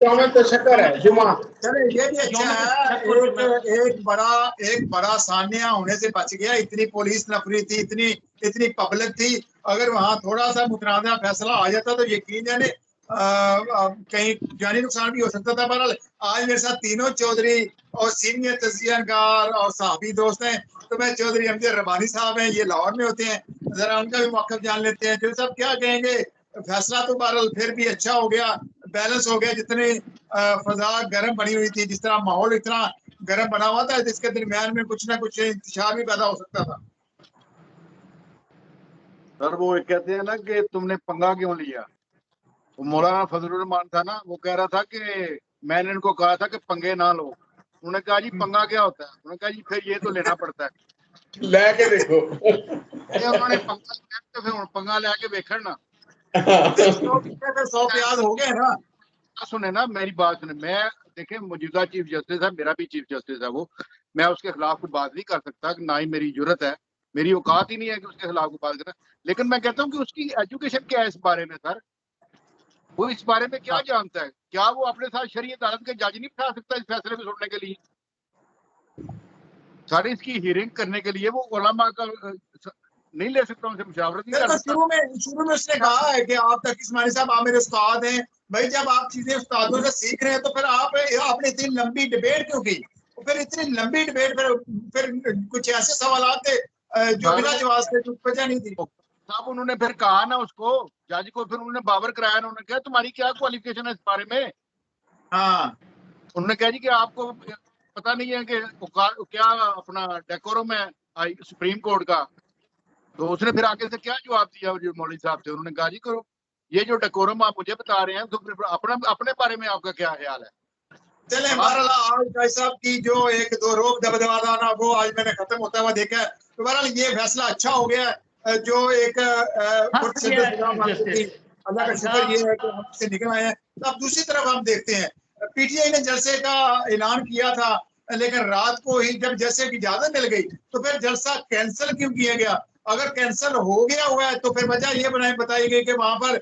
तशक्कर है जुमा। चले ये भी अच्छा है, एक बड़ा सान्या होने से बच गया। इतनी पुलिस नफरी थी, इतनी पब्लिक थी। अगर वहां थोड़ा सा मुतनाज़ा फैसला आ जाता तो यकीन जाने कहीं जानी नुकसान भी हो सकता था। बहरहाल आज मेरे साथ तीनों चौधरी और सीनियर तजियाकार और साहबी दोस्त हैं। तो मैं चौधरी अमजद रबानी साहब हैं, ये लाहौर में होते हैं, जरा उनका भी मौक़िफ़ जान लेते हैं। जो सब क्या कहेंगे? फैसला तो बहरहाल फिर भी अच्छा हो गया, बैलेंस हो गया। जितने फजा गर्म बनी हुई थी, जिस तरह माहौल इतना गर्म बना हुआ था, जिसके दरमियान में कुछ ना कुछ इंतशार भी पैदा हो सकता था। सर वो कहते हैं ना कि तुमने पंगा क्यों लिया। वो मौलाना फजलुर रहमान था ना, वो कह रहा था कि मैंने इनको कहा था कि पंगे ना लो। उन्होंने कहा जी पंगा क्या होता है। उन्होंने कहा जी फिर ये तो लेना पड़ता है। लेके देखो। उन्होंने पंगा लिया तो फिर पंगा लेके देखा ना। 100 प्याज हो गए ना। सुने ना मेरी बात सुने। मैं देखे मौजूदा चीफ जस्टिस है, मेरा भी चीफ जस्टिस है वो, मैं उसके खिलाफ कोई बात नहीं कर सकता, ना ही मेरी जरूरत है, मेरी औकात ही नहीं है कि उसके खिलाफ कोई बात करें। लेकिन मैं कहता हूँ कि उसकी एजुकेशन क्या है इस बारे में। सर वो इस बारे में क्या जानता है? क्या वो अपने साथ शरीयत अदालत के जज नहीं बिठा सकता इस फैसले को सुनने के लिए? सारी इसकी हियरिंग करने के लिए वो उलमा का नहीं ले सकता, उनसे मुशावरत नहीं कर सकता। शुरू में उसने कहा है कि आप तक इस्माइली साहब आप मेरे उस्ताद हैं। भाई जब आप चीजें उस्तादों से सीख रहे हैं तो फिर आपने इतनी लंबी डिबेट क्यों की? फिर इतनी लंबी डिबेट फिर कुछ ऐसे सवाल थे जो बिना जवाब के कुछ वजह नहीं थी। साहब उन्होंने फिर कहा ना उसको, जज को, फिर उन्होंने बावर कराया ना। उन्होंने कहा तुम्हारी क्या क्वालिफिकेशन है इस बारे में। हाँ उन्होंने कहा जी कि आपको पता नहीं है कि क्या अपना डेकोरम है सुप्रीम कोर्ट का। तो उसने फिर आगे से क्या जवाब दिया जो मौलवी साहब थे। उन्होंने कहा जी करो ये जो डेकोरम आप मुझे बता रहे हैं तो फिर अपने बारे में आपका क्या ख्याल है। चले बहरहाल आज भाई साहब की जो एक दो रोक दबदबा था ना, वो आज मैंने खत्म होता हुआ देखा है। तो बहरहाल ये फैसला अच्छा हो गया है। जो एक अल्लाह का शुक्र ये है कि हम इससे निकल आए हैं। तो अब दूसरी तरफ हम देखते हैं, पीटीआई ने जलसे का ऐलान किया था, लेकिन रात को ही जब जलसे की इजाजत मिल गई तो फिर जलसा कैंसिल क्यों किया गया? अगर कैंसिल हो गया हुआ है तो फिर वजह ये बताई गई कि वहां पर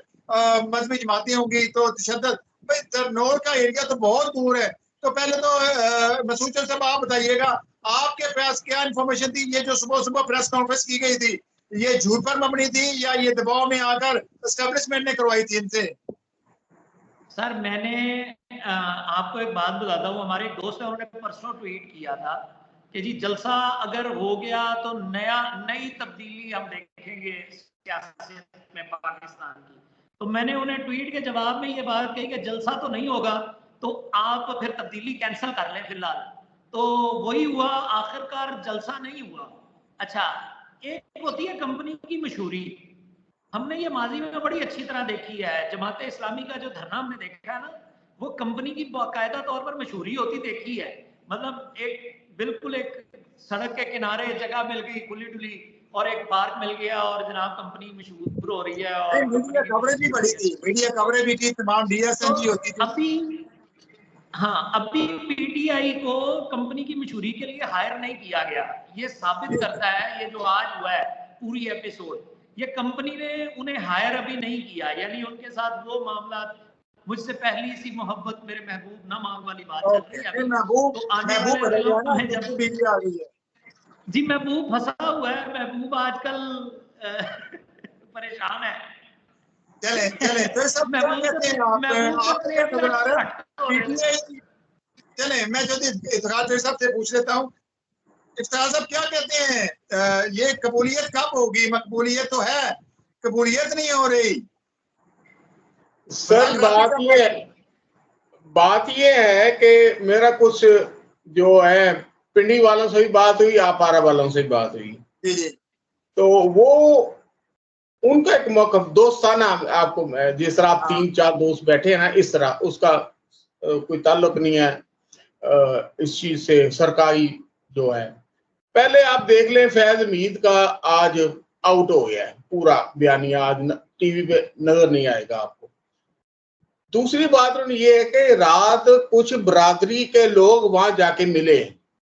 मजहबी जमातें होंगी तो तशद्दुद। भाई तरनौल का एरिया तो बहुत दूर है। तो पहले तो मसूद चंद साहब आप बताइएगा, आपके पास क्या इन्फॉर्मेशन थी? ये जो सुबह सुबह प्रेस कॉन्फ्रेंस की गई थी, ये झूठ पर मबनी थी या ये दबाव में आकर एस्टेब्लिशमेंट ने करवाई थी इनसे? सर मैंने आपको एक बात बताता हूँ। हमारे एक दोस्त है, उन्होंने परसों ट्वीट किया था कि जी जलसा अगर हो गया तो नई तब्दीली हम देखेंगे सियासत में पाकिस्तान की। तो मैंने उन्हें ट्वीट के जवाब में ये बात कही कि जलसा तो नहीं होगा तो आप फिर तब्दीली कैंसिल कर लें फिलहाल। तो वही हुआ, आखिरकार जलसा नहीं हुआ। अच्छा, एक होती है कंपनी की मशहूरी, हमने ये माजी में बड़ी अच्छी तरह देखी है। जमाते इस्लामी का जो धरना हमने देखा है ना, वो कंपनी की बाकायदा तौर पर मशहूरी होती देखी है। मतलब एक बिल्कुल एक सड़क के किनारे जगह मिल गई खुली डुली और एक पार्क मिल गया और जनाब कंपनी मशहूर हो रही है। और मीडिया कवरेज भी बड़ी थी, मीडिया कवरेज भी थी, तमाम डीएसएनजी होती थी। अभी पीटीआई को कंपनी की मशहूरी के लिए हायर नहीं किया गया। ये साबित करता है ये जो आज हुआ है पूरी एपिसोड, ये कंपनी ने उन्हें हायर अभी नहीं किया, यानी उनके साथ वो मामला मुझसे पहली सी मोहब्बत मेरे महबूब ना मांग वाली बात चल रही है अभी। तो आने वाले दिनों में जब बीवी आ गई है जी, महबूब फंसा हुआ है, महबूब आजकल परेशान है। चले चले तो सब क्या कहते हैं आप चले मैं जो इफ्तिखार साहब से पूछ लेता हूँ। इफ्तिखार साहब क्या कहते हैं, ये कबूलियत कब होगी? मकबूलियत तो है, कबूलियत नहीं हो रही। सर बात ये है कि मेरा कुछ जो है पिंडी वालों से भी बात हुई, आपारा वालों से भी बात हुई। तो वो उनका एक मौक़िफ़ दोस्ताना, आपको जिस तरह आप 3-4 दोस्त बैठे हैं ना, इस तरह उसका कोई ताल्लुक नहीं है इस चीज से सरकारी जो है। पहले आप देख लें फैज मीद का आज आउट हो गया है पूरा बयानिया, आज टीवी पे नजर नहीं आएगा आपको। दूसरी बात ये है कि रात कुछ बरादरी के लोग वहां जाके मिले,